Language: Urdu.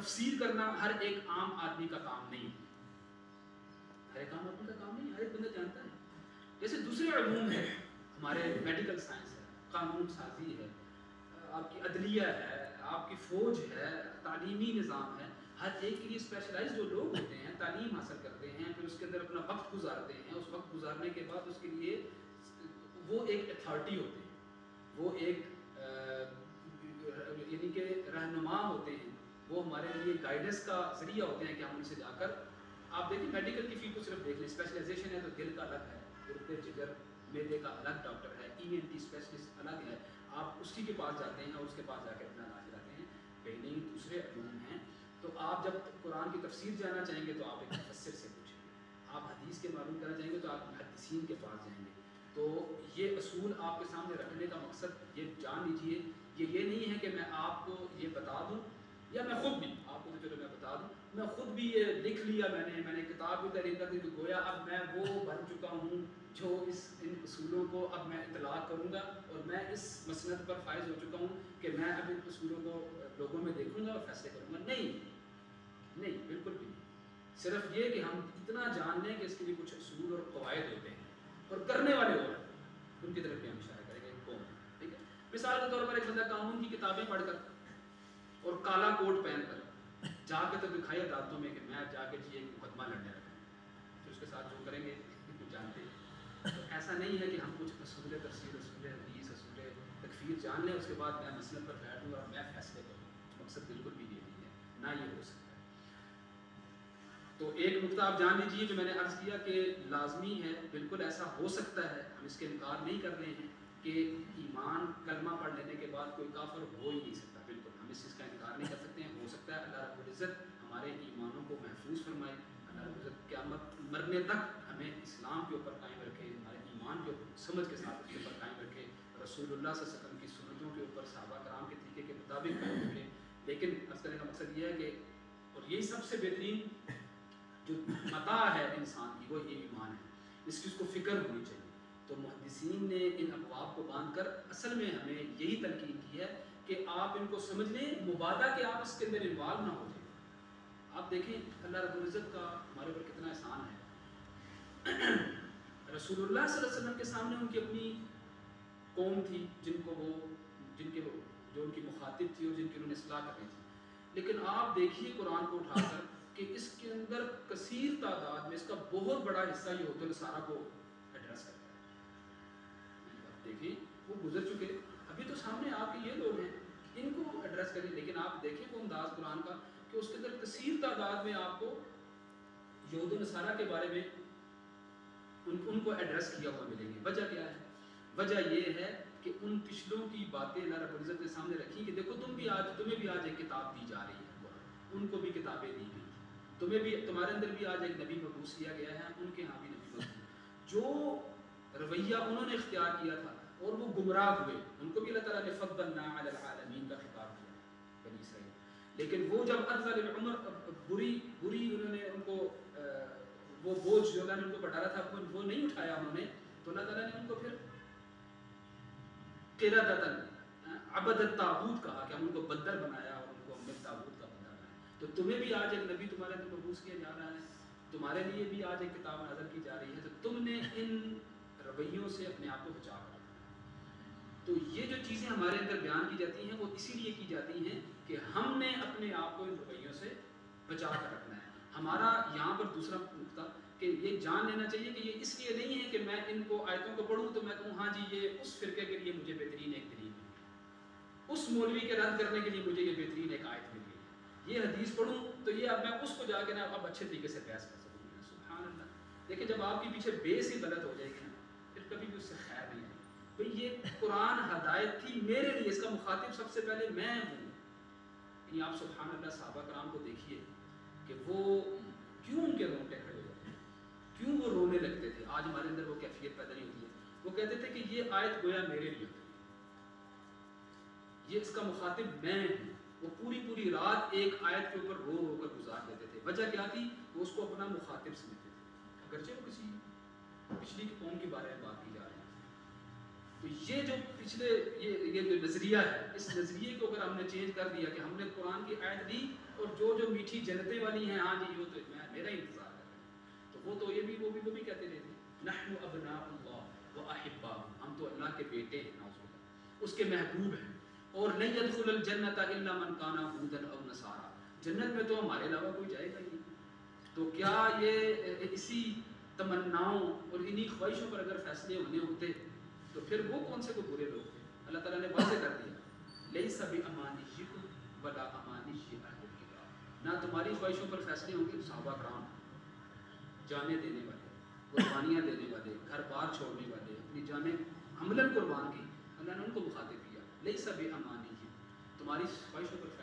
تفسیر کرنا ہر ایک عام آدمی کا کام نہیں ہے، ہر ایک عام آدمی کا کام نہیں ہے، ہر ایک بندہ جانتا ہے۔ جیسے دوسرے علوم ہیں، ہمارے میڈیکل سائنس ہے، قانون سازی ہے، آپ کی عدلیہ ہے، آپ کی فوج ہے، تعلیمی نظام ہے، ہر ایک کے لیے اسپیشلائز جو لوگ ہوتے ہیں، تعلیم حاصل کرتے ہیں، پھر اس کے اندر اپنا وقت گزارتے ہیں، اس وقت گزارنے کے بعد اس کے لیے وہ ایک اتھارٹی ہوتے ہیں، وہ ایک یعنی کہ رہنما ہوتے ہیں، وہ ہمارے لیے گائیڈنس کا ذریعہ ہوتے ہیں کہ ہم ان سے جا کر، آپ دیکھیں میڈیکل کی فیلڈ کو صرف دیکھ لیں، اسپیشلائزیشن ہے تو دل کا الگ ہے، گردے جگر میدے کا الگ ڈاکٹر ہے، ENT اسپیشلسٹ الگ ہے، آپ اسی کے پاس جاتے ہیں اور اس کے پاس جا کے اپنا علاج کراتے ہیں، کہیں نہیں دوسرے علوم ہیں۔ تو آپ جب قرآن کی تفسیر جاننا چاہیں گے تو آپ ایک مفسر سے پوچھیں گے، آپ حدیث کے معلوم کرنا چاہیں گے تو آپ محدثین کے پاس جائیں گے۔ تو یہ اصول آپ کے سامنے رکھنے کا مقصد یہ جان لیجئے، یہ نہیں ہے کہ میں آپ کو یہ بتا دوں، یا میں خود بھی آپ کو تو چلو میں بتا دوں، میں خود بھی یہ لکھ لیا، میں نے کتاب بھی تحریر کر دی، تو گویا اب میں وہ بن چکا ہوں جو ان اصولوں کو اب میں اطلاق کروں گا، اور میں اس مسند پر فائز ہو چکا ہوں کہ میں اب ان اصولوں کو لوگوں میں دیکھوں گا اور فیصلے کروں گا۔ نہیں، بالکل بھی نہیں، صرف یہ کہ ہم اتنا جان لیں کہ اس کے لیے کچھ اصول اور قواعد ہوتے ہیں، اور کرنے والے اور ان کی طرف بھی ہم اشارہ کریں گے کون، ٹھیک ہے۔ مثال کے طور پر ایک بندہ قانون کی کتابیں پڑھ کر اور کالا کوٹ پہن کر جا کے تو دکھائی عدالتوں میں کہ میں جا کے ایک مقدمہ لڑنے لگا، تو اس کے ساتھ جو کریں گے جانتے ہیں۔ تو ایسا نہیں ہے کہ ہم کچھ اصول تفسیر، اصول حدیث، اصول تکفیر جان لیں، اس کے بعد میں مسئلے پر بیٹھوں اور میں فیصلے کروں، مقصد بالکل بھی یہ نہیں ہے، نہ یہ ہو سکتا ہے۔ تو ایک نقطہ آپ جان لیجیے جو میں نے عرض کیا کہ لازمی ہے، بالکل ایسا ہو سکتا ہے، ہم اس کے انکار نہیں کر رہے ہیں کہ ایمان کلمہ پڑھ لینے کے بعد کوئی کافر ہو ہی نہیں سکتا، بالکل ہم اس چیز کا انکار نہیں کر سکتے ہیں۔ ہو سکتا ہے اللہ رب العزت ہمارے ایمانوں کو محفوظ فرمائے، اللہ رب العزت قیامت مرنے تک ہمیں اسلام کے اوپر قائم رکھے، ہمارے ایمان کے اوپر سمجھ کے ساتھ اس کے اوپر قائم رکھے، رسول اللہ صلی اللہ علیہ وسلم کی سنتوں کے اوپر صحابہ کرام کے طریقے کے مطابق قائم رکھے۔ لیکن عرض کرنے کا مقصد یہ ہے کہ، اور یہی سب سے بہترین جو متاع ہے انسان کی، وہ یہ ایمان ہے، اس کی اس کو فکر ہونی چاہیے۔ تو محدثین نے ان ابواب کو باندھ کر اصل میں ہمیں یہی تلقین کی ہے کہ آپ ان کو سمجھ لیں، مبادہ کہ آپ اس کے اندر انوالو نہ ہو جائیں۔ آپ دیکھیں اللہ رب العزت کا ہمارے اوپر کتنا احسان ہے۔ رسول اللہ صلی اللہ علیہ وسلم کے سامنے ان کی اپنی قوم تھی، جو ان کی مخاطب تھی اور جن کی انہوں نے اصلاح کرنی تھی، لیکن آپ دیکھیے قرآن کو اٹھا کر کہ اس کے اندر کثیر تعداد میں اس کا بہت بڑا حصہ یہ ہوتے نصارہ کو ایڈریس کرتا ہے۔ آپ دیکھیں وہ گزر چکے، ابھی تو سامنے آپ کے یہ لوگ ہیں، ان کو ایڈریس کریں، لیکن آپ دیکھیں وہ انداز قرآن کا کہ اس کے اندر کثیر تعداد میں آپ کو یہود و نصارہ کے بارے میں ان کو ایڈریس کیا ہوا ملیں گے۔ وجہ کیا ہے؟ وجہ یہ ہے کہ ان پچھلوں کی باتیں اللہ رب العزت نے سامنے رکھی کہ دیکھو تمہیں بھی آج ایک کتاب دی جا رہی ہے، ان کو بھی کتابیں دی گئی، تمہیں بھی، تمہارے اندر بھی آج ایک نبی مبعوث کیا گیا ہے، ان کے ہاں بھی نبی مبعوث ہے۔ جو رویہ انہوں نے اختیار کیا تھا اور وہ گمراہ ہوئے، ان کو بھی اللہ تعالیٰ نے فضلنا علی العالمین کا خطاب کیا بنی اسرائیل، لیکن وہ جب ارذل العمر بری انہوں نے ان کو وہ بوجھ جو اللہ نے ان کو بٹھایا تھا وہ نہیں اٹھایا انہوں نے، تو اللہ تعالیٰ نے ان کو پھر قردۃ عبد الطاغوت کہا کہ ہم ان کو بدر بنایا اور ان کو ہم نے طاغوت کا بندہ بنایا۔ تو تمہیں بھی آج ایک نبی تمہارے اندر مبعوث کیا جا رہا ہے، تمہارے لیے بھی آج ایک کتاب نازل کی جا رہی ہے، تو تم نے ان رویوں سے اپنے آپ کو بچا کر رکھنا ہے۔ تو یہ جو چیزیں ہمارے اندر بیان کی جاتی ہیں وہ اسی لیے کی جاتی ہیں کہ ہم نے اپنے آپ کو ان رویوں سے بچا کر رکھنا ہے۔ ہمارا یہاں پر دوسرا نقطہ کہ یہ جان لینا چاہیے کہ یہ اس لیے نہیں ہے کہ میں ان کو آیتوں کو پڑھوں تو میں کہوں ہاں جی یہ اس فرقے کے لیے مجھے بہترین ایک دلیل ہے، اس مولوی کے رد کرنے کے لیے مجھے یہ بہترین ایک آیت مل گئی، یہ حدیث پڑھوں تو یہ اب میں اس کو جا کے نا اب اچھے طریقے سے بحث کر سکوں گا۔ سبحان اللہ، دیکھیں جب آپ کے پیچھے بیس ہی غلط ہو جائے گی نا پھر کبھی بھی اس سے خیر نہیں ہے۔ بھئی یہ قرآن ہدایت تھی میرے لیے، اس کا مخاطب سب سے پہلے میں ہوں۔ یعنی آپ سبحان اللہ صحابہ کرام کو دیکھیے کہ وہ کیوں ان کے رونگٹے کھڑے ہوتے ہیں، کیوں وہ رونے لگتے تھے۔ آج ہمارے اندر وہ کیفیت پیدا نہیں ہوتی ہے، وہ کہتے تھے کہ یہ آیت گویا میرے لیے ہوتی ہے، یہ اس کا مخاطب میں ہوں۔ وہ پوری رات ایک آیت کے اوپر رو رو کر گزار دیتے تھے۔ وجہ کیا تھی؟ وہ اس کو اپنا مخاطب سمجھتے تھے، اگرچہ وہ کسی پچھلی قوم کے بارے میں بات کی جا رہی ہے۔ تو یہ جو پچھلے یہ جو نظریہ ہے، اس نظریے کو اگر ہم نے چینج کر دیا کہ ہم نے قرآن کی آیت لی اور جو میٹھی جنتیں والی ہیں ہاں جی وہ تو میرا ہی انتظار کر رہے ہیں، تو وہ تو وہ بھی کہتے رہے تھے نحن ابناء اللہ و احباء، ہم تو اللہ کے بیٹے ہیں، نعوذ باللہ اس کے محبوب ہیں، اور لن يدخل الجنت الا من كان هودا او نصارى، جنت میں تو ہمارے علاوہ کوئی جائے گا ہی نہیں۔ تو کیا یہ اسی تمناؤں اور انہی خواہشوں پر اگر فیصلے ہونے ہوتے تو پھر وہ کون سے کوئی برے لوگ تھے؟ اللہ تعالیٰ نے واضح کر دیا لیس بامانیکم ولا امانی اہل الکتاب، نہ تمہاری خواہشوں پر فیصلے ہوں گے صحابہ کرام جانیں دینے والے، قربانیاں دینے والے، گھر بار چھوڑنے والے، اپنی جانیں عملاً قربان کی، اللہ نے ان کو مخاطب کیا لیس بامانیکم، تمہاری خواہشوں پر